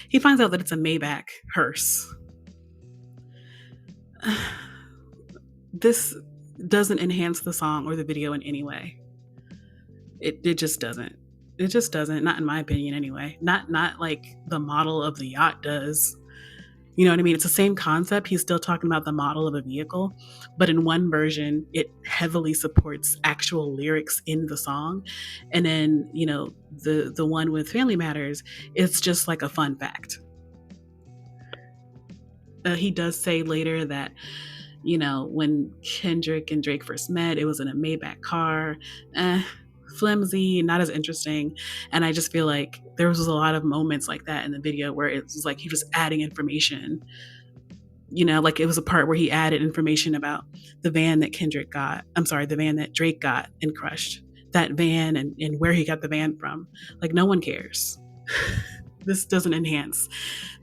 He finds out that it's a Maybach hearse. This doesn't enhance the song or the video in any way. It just doesn't. It just doesn't. Not in my opinion, anyway. Not like the model of the yacht does. You know what I mean? It's the same concept. He's still talking about the model of a vehicle, but in one version, it heavily supports actual lyrics in the song, and then the one with Family Matters, it's just like a fun fact. He does say later that when Kendrick and Drake first met, it was in a Maybach car. Flimsy, not as interesting. And I just feel like there was a lot of moments like that in the video where it was like he was adding information. Like it was a part where he added information about the van that the van that Drake got and crushed. That van and where he got the van from. Like, no one cares. This doesn't enhance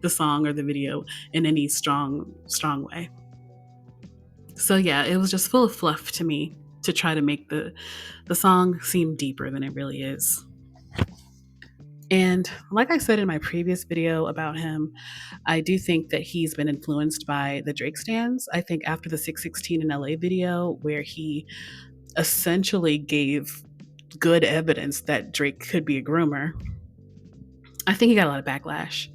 the song or the video in any strong way. So yeah, it was just full of fluff to me to try to make the song seem deeper than it really is. And like I said in my previous video about him, I do think that he's been influenced by the Drake stans. I think after the 616 in LA video, where he essentially gave good evidence that Drake could be a groomer, I think he got a lot of backlash.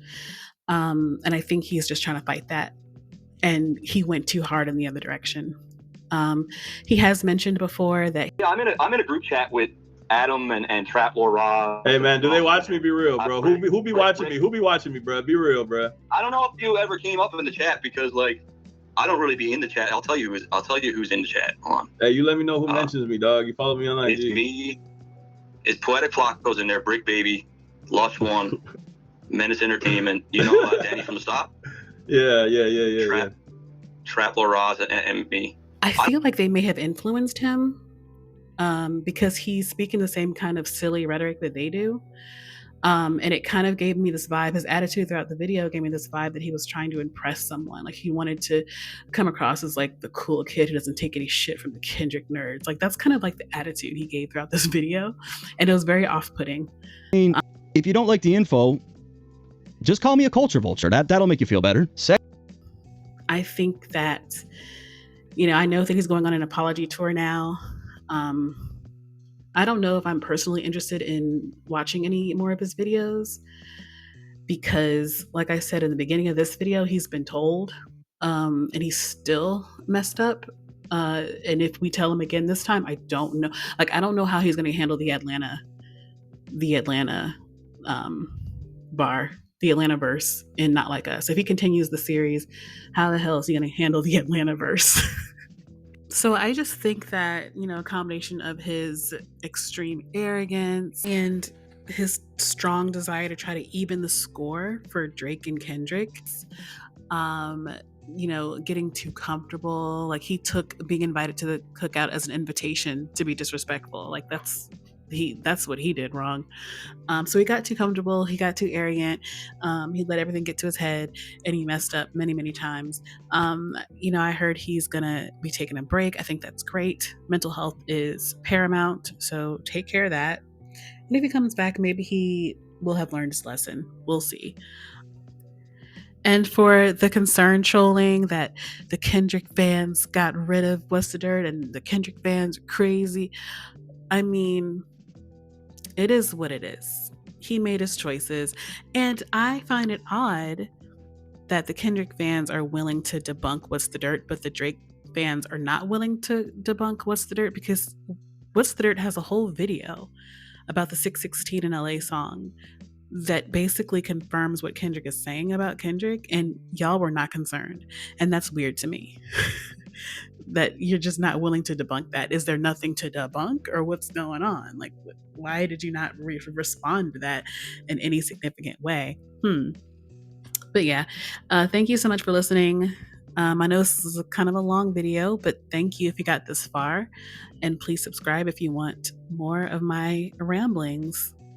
And I think he's just trying to fight that. And he went too hard in the other direction. He has mentioned before that I'm in a group chat with Adam and Trap Laura. Hey man, do they watch me? Be real, bro. Who be watching me? Who be watching me, bro? Be real, bro. I don't know if you ever came up in the chat because like I don't really be in the chat. I'll tell you who's in the chat. Hold on. Hey, you let me know who mentions me, dog. You follow me on IG. It's me. It's Poetic Flacco's in there. Brick Baby, Lush One, Menace Entertainment. Danny from the Stop. Yeah. Trap Laura and me. I feel like they may have influenced him because he's speaking the same kind of silly rhetoric that they do. And it kind of gave me this vibe. His attitude throughout the video gave me this vibe that he was trying to impress someone. Like he wanted to come across as like the cool kid who doesn't take any shit from the Kendrick nerds. Like that's kind of like the attitude he gave throughout this video. And it was very off-putting. I mean, if you don't like the info, just call me a culture vulture. That'll make you feel better. I think that, I know that he's going on an apology tour now. I don't know if I'm personally interested in watching any more of his videos because, like I said in the beginning of this video, he's been told and he's still messed up. And if we tell him again this time, I don't know. Like, I don't know how he's going to handle the Atlanta bar, the Atlanta verse in Not Like Us. If he continues the series, how the hell is he going to handle the Atlanta verse? So I just think that, a combination of his extreme arrogance and his strong desire to try to even the score for Drake and Kendrick, getting too comfortable. Like he took being invited to the cookout as an invitation to be disrespectful. Like that's what he did wrong. So he got too comfortable. He got too arrogant. He let everything get to his head and he messed up many, many times. I heard he's going to be taking a break. I think that's great. Mental health is paramount. So take care of that. And if he comes back, maybe he will have learned his lesson. We'll see. And for the concern trolling that the Kendrick fans got rid of What's the Dirt and the Kendrick fans are crazy. I mean, it is what it is. He made his choices. And I find it odd that the Kendrick fans are willing to debunk What's the Dirt, but the Drake fans are not willing to debunk What's the Dirt, because What's the Dirt has a whole video about the 616 in LA song that basically confirms what Kendrick is saying about Kendrick, and y'all were not concerned. And that's weird to me. That you're just not willing to debunk that. Is there nothing to debunk, or what's going on? Like, why did you not respond to that in any significant way? But yeah, thank you so much for listening. I know this is kind of a long video, but thank you if you got this far. And please subscribe if you want more of my ramblings.